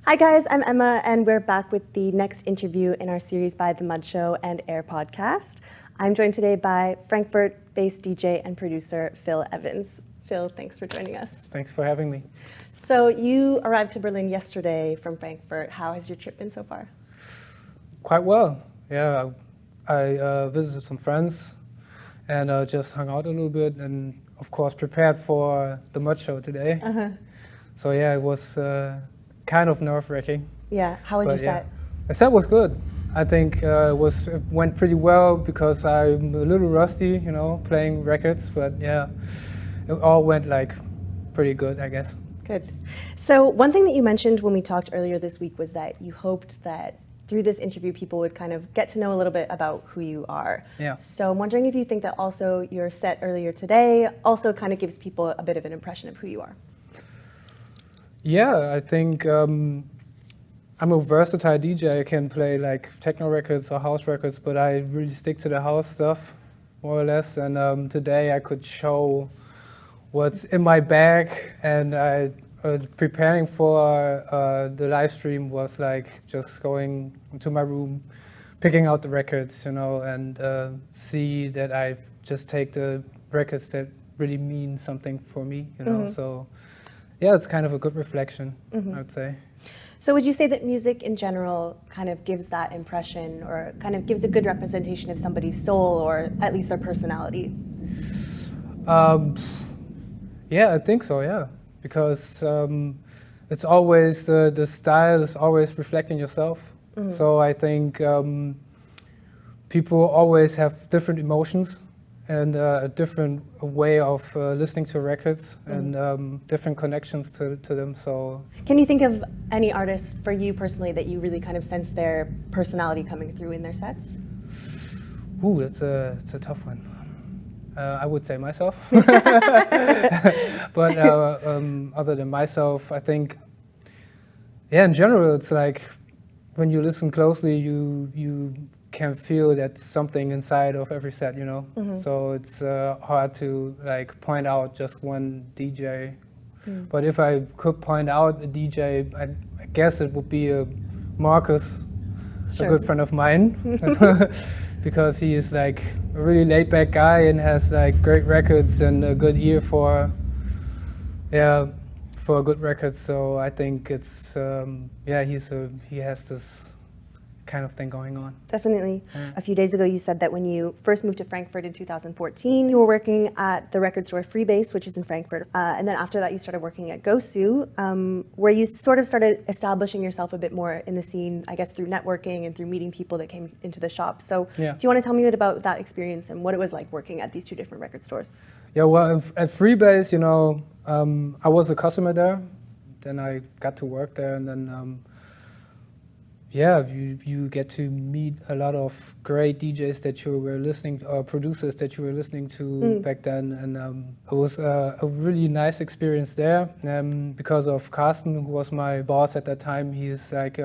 Hi guys, I'm Emma, and we're back with the next interview in our series by The Mud Show and Air podcast. I'm joined today by Frankfurt-based DJ and producer Phil Evans. Phil, thanks for joining us. Thanks for having me. So you arrived to Berlin yesterday from Frankfurt. How has your trip been so far? Quite well. Yeah, I visited some friends and just hung out a little bit, and of course prepared for the Mud Show today. So yeah, it was kind of nerve-wracking. Yeah, how was your set? The set was good. I think it went pretty well because I'm a little rusty, playing records, but yeah, it all went like pretty good, I guess. Good. So one thing that you mentioned when we talked earlier this week was that you hoped that through this interview people would kind of get to know a little bit about who you are. Yeah. So I'm wondering if you think that also your set earlier today also kind of gives people a bit of an impression of who you are. Yeah, I think I'm a versatile DJ. I can play like techno records or house records, but I really stick to the house stuff, more or less. And today I could show what's in my bag, and preparing for the live stream was like just going to my room, picking out the records, and see that I just take the records that really mean something for me, So yeah, it's kind of a good reflection, I would say. So would you say that music in general kind of gives that impression or kind of gives a good representation of somebody's soul or at least their personality? Yeah, I think so, yeah. Because it's always, the style is always reflecting yourself. So I think people always have different emotions and a different way of listening to records and different connections to them. So, can you think of any artists for you personally that you really kind of sense their personality coming through in their sets? Ooh, it's a tough one. I would say myself, but other than myself, I think, yeah, in general, it's like when you listen closely, you can feel that something inside of every set, So it's hard to like point out just one DJ. But if I could point out a DJ, I guess it would be Markus, Sure. a good friend of mine, because he is like a really laid-back guy and has like great records and a good ear for good records. So I think it's he has this kind of thing going on. Definitely. A few days ago you said that when you first moved to Frankfurt in 2014, you were working at the record store Freebase, which is in Frankfurt. And then after that you started working at Gosu, where you sort of started establishing yourself a bit more in the scene, I guess through networking and through meeting people that came into the shop. So do you want to tell me a bit about that experience and what it was like working at these two different record stores? Yeah, well, at Freebase, I was a customer there. Then I got to work there, and then you get to meet a lot of great DJs that you were listening, or producers that you were listening to back then, and it was a really nice experience there. Because of Carsten, who was my boss at that time, he is like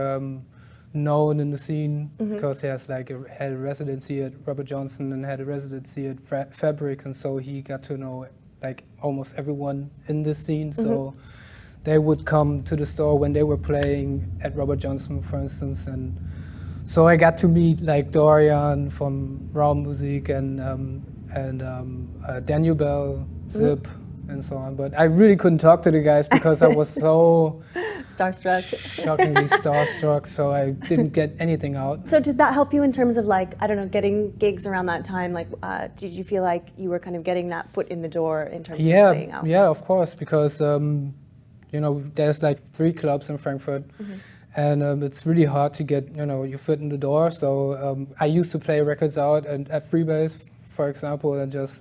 known in the scene because he has like had a residency at Robertson and had a residency at Fabric, and so he got to know like almost everyone in the scene. So they would come to the store when they were playing at Robertson, for instance, and so I got to meet like Dorian from Raw Music and Daniel Bell, Zip, and so on. But I really couldn't talk to the guys because I was so shockingly starstruck, so I didn't get anything out. So did that help you in terms of like, I don't know, getting gigs around that time? Like, did you feel like you were kind of getting that foot in the door in terms of playing out? Yeah, of course, because there's like 3 clubs in Frankfurt, and it's really hard to get your foot in the door. So I used to play records out at Freebase, for example, and just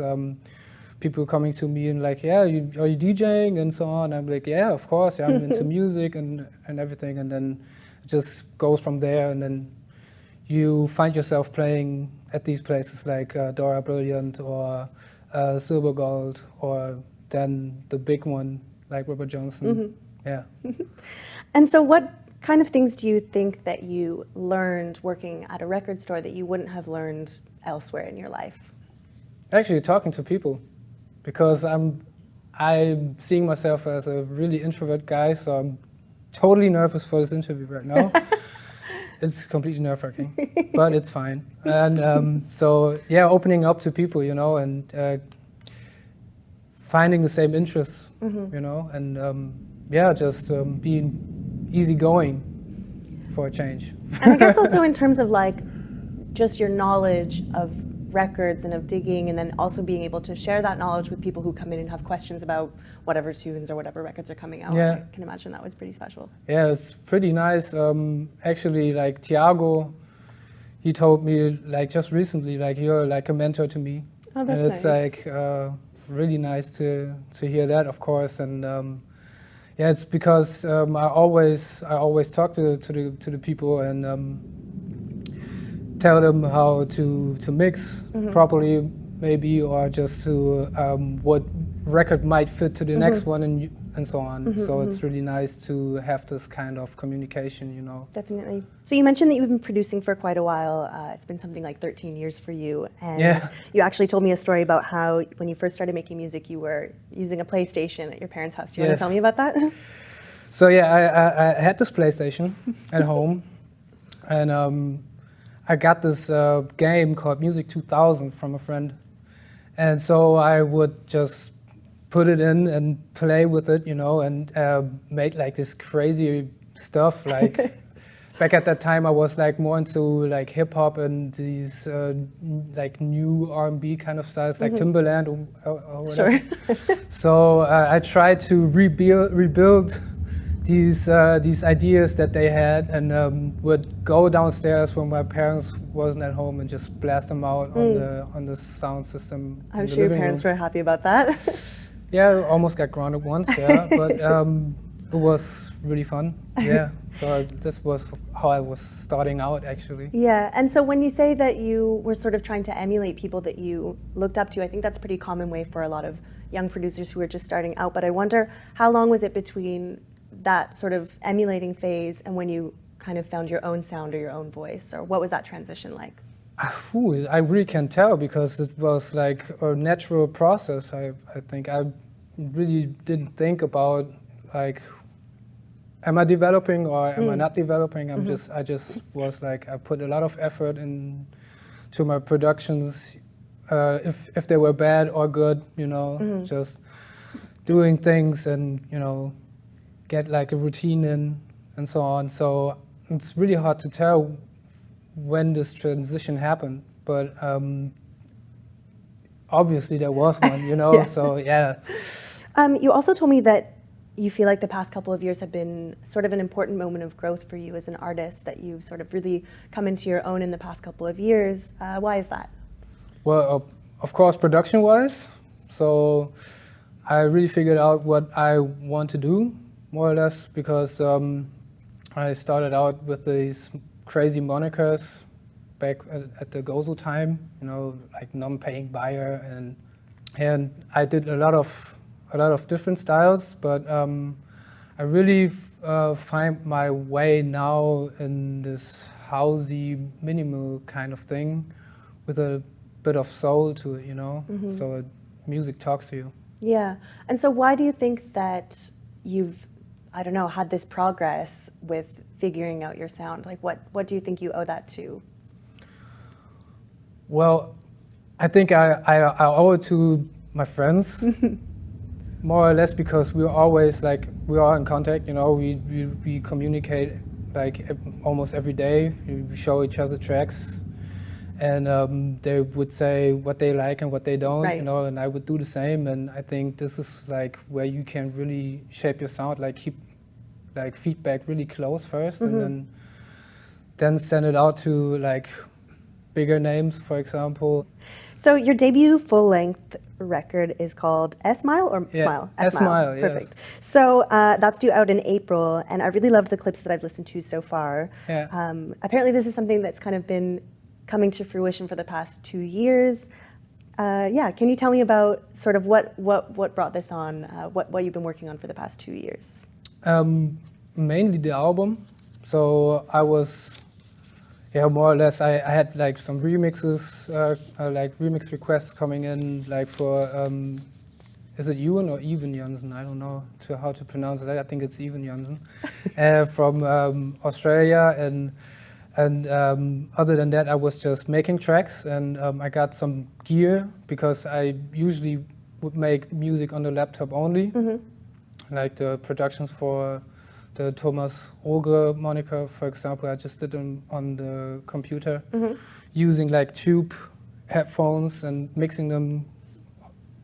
people coming to me and like, are you DJing and so on. I'm like, yeah, of course, yeah, I'm into music and everything, and then it just goes from there, and then you find yourself playing at these places like Dora Brilliant or Silver Gold, or then the big one like Robert Johnson. Yeah. And so what kind of things do you think that you learned working at a record store that you wouldn't have learned elsewhere in your life? Actually, talking to people, because I'm seeing myself as a really introvert guy, so I'm totally nervous for this interview right now. It's completely nerve-wracking, but it's fine. And so, yeah, opening up to people, you know, and finding the same interests, you know, and yeah, just being easygoing for a change. And I guess also in terms of like just your knowledge of records and of digging, and then also being able to share that knowledge with people who come in and have questions about whatever tunes or whatever records are coming out. Yeah. I can imagine that was pretty special. Yeah, it's pretty nice. Actually, like Thiago, he told me like just recently, like you're like a mentor to me. Oh, that's and it's nice. like really nice to hear that, of course. And yeah, it's because I always talk to the people and tell them how to mix properly, maybe, or just to what record might fit to the next one, and so on. So it's really nice to have this kind of communication, you know. Definitely. So you mentioned that you've been producing for quite a while. It's been something like 13 years for you. And Yeah. you actually told me a story about how when you first started making music, you were using a PlayStation at your parents' house. Do you want to tell me about that? So yeah, I had this PlayStation at home, and I got this game called Music 2000 from a friend. And so I would just put it in and play with it, you know, and made like this crazy stuff. Like back at that time, I was like more into like hip hop and these like new R&B kind of styles, like Timberland or whatever. Sure. So I tried to rebuild these ideas that they had, and would go downstairs when my parents wasn't at home and just blast them out on the sound system. I'm sure your parents were happy about that. Yeah, almost got grounded once, yeah, but it was really fun. Yeah, so this was how I was starting out, actually. Yeah, and so when you say that you were sort of trying to emulate people that you looked up to, I think that's a pretty common way for a lot of young producers who are just starting out. But I wonder, how long was it between that sort of emulating phase and when you kind of found your own sound or your own voice, or what was that transition like? I really can't tell, because it was like a natural process. I think I really didn't think about like, am I developing or am I not developing? I just was like, I put a lot of effort into my productions, if they were bad or good, you know, just doing things and, you know, get like a routine in and so on. So it's really hard to tell when this transition happened, but obviously there was one, you know. Yeah. So yeah. You also told me that you feel like the past couple of years have been sort of an important moment of growth for you as an artist, that you've sort of really come into your own in the past couple of years. Why is that? Well, of course, production-wise. So I really figured out what I want to do, more or less, because I started out with these crazy monikers back at the Gosu time, you know, like non-paying buyer, and I did a lot of different styles, but I really find my way now in this housey, minimal kind of thing, with a bit of soul to it, you know. So music talks to you. Yeah, and so why do you think that you've, I don't know, had this progress with figuring out your sound? Like, what do you think you owe that to? Well, I think I owe it to my friends, more or less, because we are in contact, you know, we communicate like almost every day. We show each other tracks, and they would say what they like and what they don't, Right. you know, and I would do the same. And I think this is like where you can really shape your sound, like keep like feedback really close first, and then send it out to like bigger names, for example. So your debut full-length record is called S-Mile or Yeah, Smile? S-Mile, yes. Perfect. So that's due out in April, and I really loved the clips that I've listened to so far. Yeah. Apparently this is something that's kind of been coming to fruition for the past 2 years. Yeah, can you tell me about sort of what brought this on, what you've been working on for the past 2 years? Mainly the album. So I was, yeah, more or less, I had like some remixes, like remix requests coming in, like for is it Ewan or Even Janssen? I don't know how to pronounce that. I think it's Even Janssen from Australia. And other than that, I was just making tracks, and I got some gear because I usually would make music on the laptop only, like the productions for the Thomas Roge moniker, for example. I just did them on the computer using like tube headphones and mixing them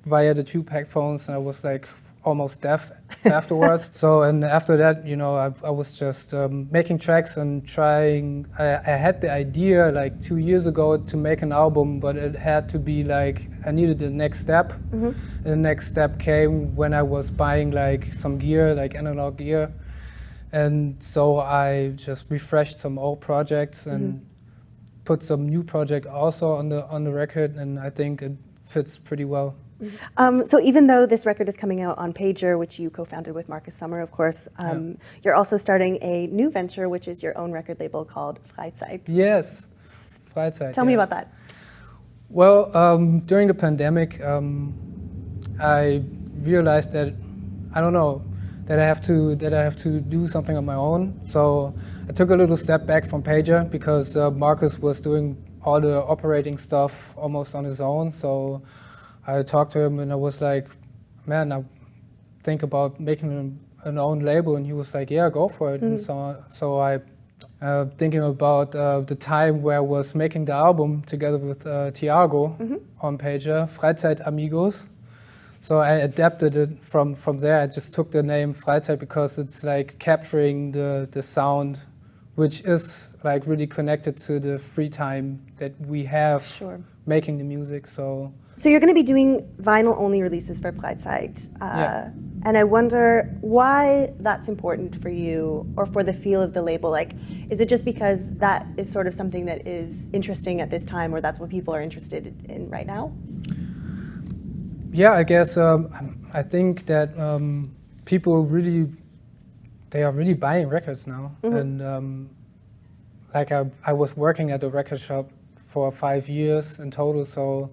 via the tube headphones, and I was like almost deaf afterwards. So, and after that, you know, I was just making tracks and trying. I had the idea like 2 years ago to make an album, but it had to be like, I needed the next step. And the next step came when I was buying like some gear, like analog gear. And so I just refreshed some old projects and put some new project also on the record, and I think it fits pretty well. So even though this record is coming out on Pager, which you co-founded with Markus Sommer, of course, you're also starting a new venture, which is your own record label called Freizeit. Yes, Freizeit. Tell me about that. Well, during the pandemic, I realized that, I don't know, that I have to do something on my own. So I took a little step back from Pager because Markus was doing all the operating stuff almost on his own. So I talked to him and I was like, man, I think about making an own label. And he was like, yeah, go for it. And so I, thinking about the time where I was making the album together with Thiago on Pager, Freizeit Amigos. So I adapted it from there. I just took the name Freizeit because it's like capturing the sound, which is like really connected to the free time that we have making the music. So you're going to be doing vinyl-only releases for Freizeit, and I wonder why that's important for you or for the feel of the label. Like, is it just because that is sort of something that is interesting at this time, or that's what people are interested in right now? Yeah, I guess I think that people they are really buying records now, and like I was working at a record shop for 5 years in total, so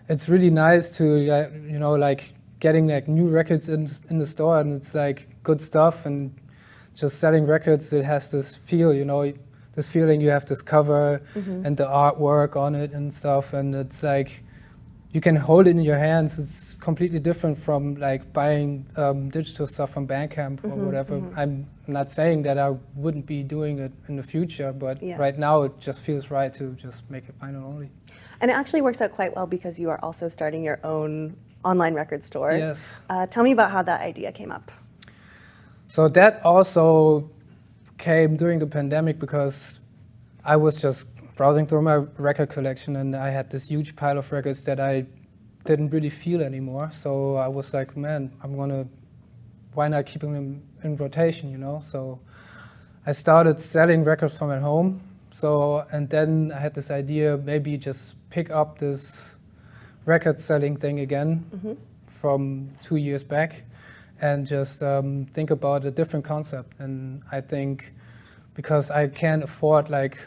it's really nice to, you know, like getting like new records in the store, and it's like good stuff, and just selling records, it has this feel, you know, this feeling you have this cover and the artwork on it and stuff, and it's like you can hold it in your hands. It's completely different from like buying digital stuff from Bandcamp or whatever. I'm not saying that I wouldn't be doing it in the future, but right now it just feels right to just make it vinyl only. And it actually works out quite well because you are also starting your own online record store. Yes. Tell me about how that idea came up. So that also came during the pandemic because I was just browsing through my record collection and I had this huge pile of records that I didn't really feel anymore. So I was like, man, why not keeping them in rotation, you know? So I started selling records from at home. So, and then I had this idea, maybe just pick up this record selling thing again from 2 years back and just think about a different concept. And I think because I can't afford like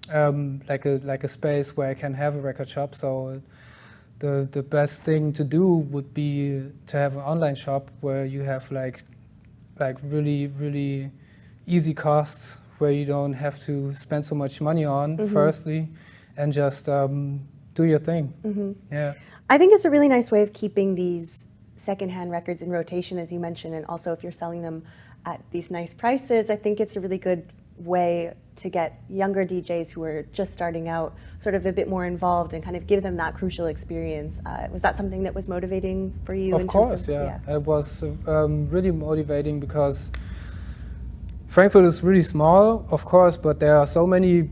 a space where I can have a record shop, so the best thing to do would be to have an online shop where you have like really, really easy costs where you don't have to spend so much money on, firstly, and just do your thing. Yeah. I think it's a really nice way of keeping these secondhand records in rotation, as you mentioned, and also if you're selling them at these nice prices, I think it's a really good way to get younger DJs who are just starting out sort of a bit more involved and kind of give them that crucial experience. Was that something that was motivating for you? Of course, yeah. It was really motivating because Frankfurt is really small, of course, but there are so many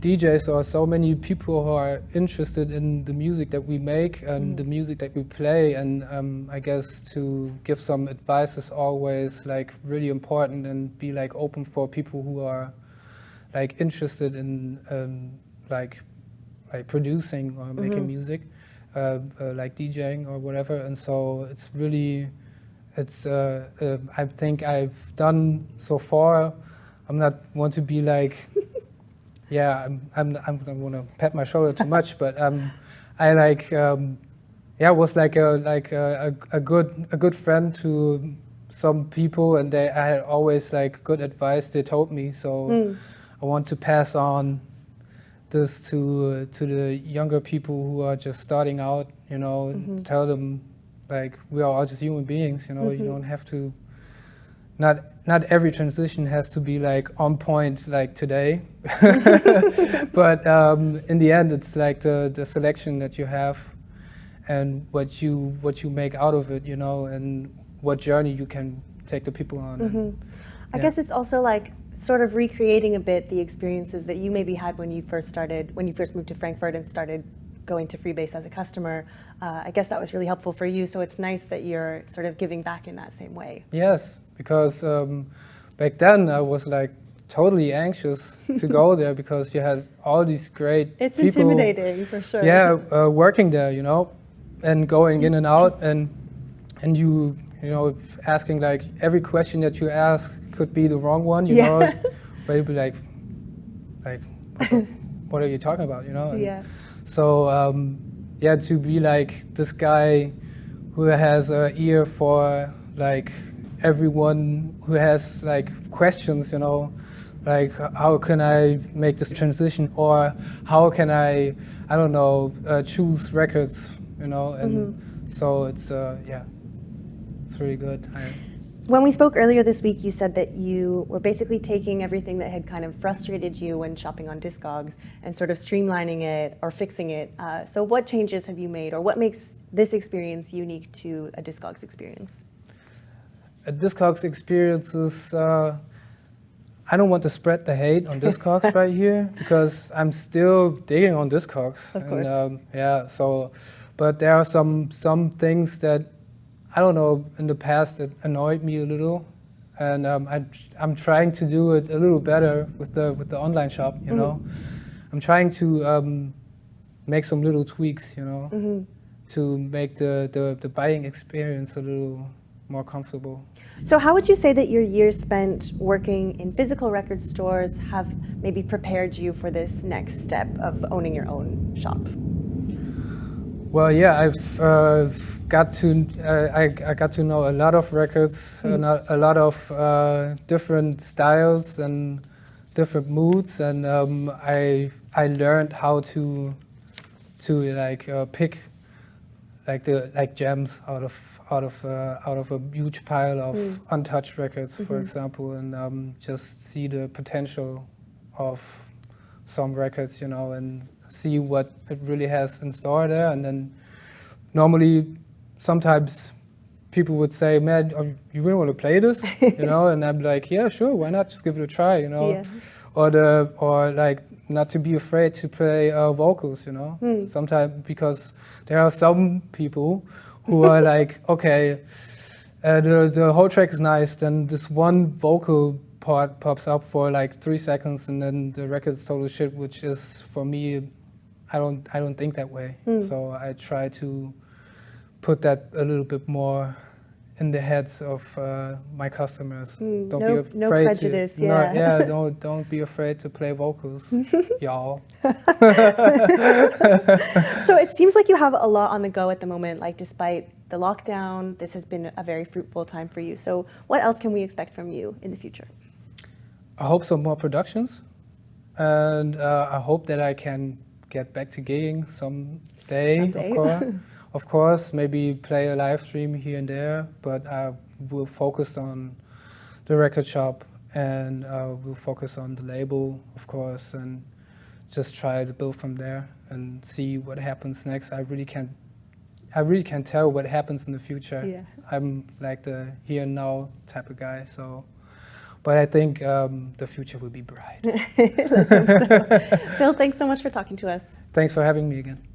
DJs or so many people who are interested in the music that we make and the music that we play, and I guess to give some advice is always like really important and be like open for people who are like interested in like producing or making music, like DJing or whatever. And so it's really, I think I've done so far. I'm not want to be like, yeah, I don't want to pat my shoulder too much, but I like, yeah, was like a good friend to some people, and I had always like good advice they told me. So I want to pass on this to the younger people who are just starting out. You know, tell them like we are all just human beings. You know, you don't have to. Not every transition has to be like on point like today, but in the end, it's like the selection that you have, and what you make out of it, you know, and what journey you can take the people on. And, I guess it's also like sort of recreating a bit the experiences that you maybe had when you first moved to Frankfurt and started going to Freebase as a customer. I guess that was really helpful for you. So it's nice that you're sort of giving back in that same way. Yes, because back then I was like totally anxious to go there because you had all these great It's people, intimidating for sure. yeah, working there, you know, and going in and out, and you know, asking like every question that you ask could be the wrong one, you know, but you'd be like what are you talking about, you know? And so yeah, to be like this guy who has an ear for like everyone who has like questions, you know, like how can I make this transition, or how can I don't know, choose records, you know, and so it's yeah, it's really good. When we spoke earlier this week, you said that you were basically taking everything that had kind of frustrated you when shopping on Discogs and sort of streamlining it or fixing it. So what changes have you made, or what makes this experience unique to a Discogs experience? A Discogs experience is, I don't want to spread the hate on Discogs right here, because I'm still digging on Discogs. Of course. And, yeah, so, but there are some things that, I don't know, in the past that annoyed me a little, and I'm trying to do it a little better with the online shop, you know. I'm trying to make some little tweaks, you know, to make the buying experience a little more comfortable. So how would you say that your years spent working in physical record stores have maybe prepared you for this next step of owning your own shop? Well, yeah, I've got to I got to know a lot of records, a lot of different styles and different moods, and I learned how to like pick like gems out of a huge pile of untouched records, for example, and just see the potential of some records, you know, and see what it really has in store there. And then normally, sometimes people would say, "Man, you really want to play this?" You know, and I'm like, "Yeah, sure, why not? Just give it a try," you know. Yeah. Or like not to be afraid to play vocals, you know. Sometimes, because there are some people who are like, okay, the whole track is nice, then this one vocal part pops up for like 3 seconds, and then the record's total shit, which is, for me, I don't think that way. So I try to put that a little bit more in the heads of my customers. Don't be afraid no prejudice, don't be afraid to play vocals, y'all. So it seems like you have a lot on the go at the moment, like despite the lockdown, this has been a very fruitful time for you. So what else can we expect from you in the future? I hope some more productions, and I hope that I can get back to gigging someday. Of course, maybe play a live stream here and there, but I will focus on the record shop, and we'll focus on the label, of course, and just try to build from there and see what happens next. I really can't tell what happens in the future. Yeah. I'm like the here and now type of guy, so. But I think the future will be bright. Let's hope so. Phil, thanks so much for talking to us. Thanks for having me again.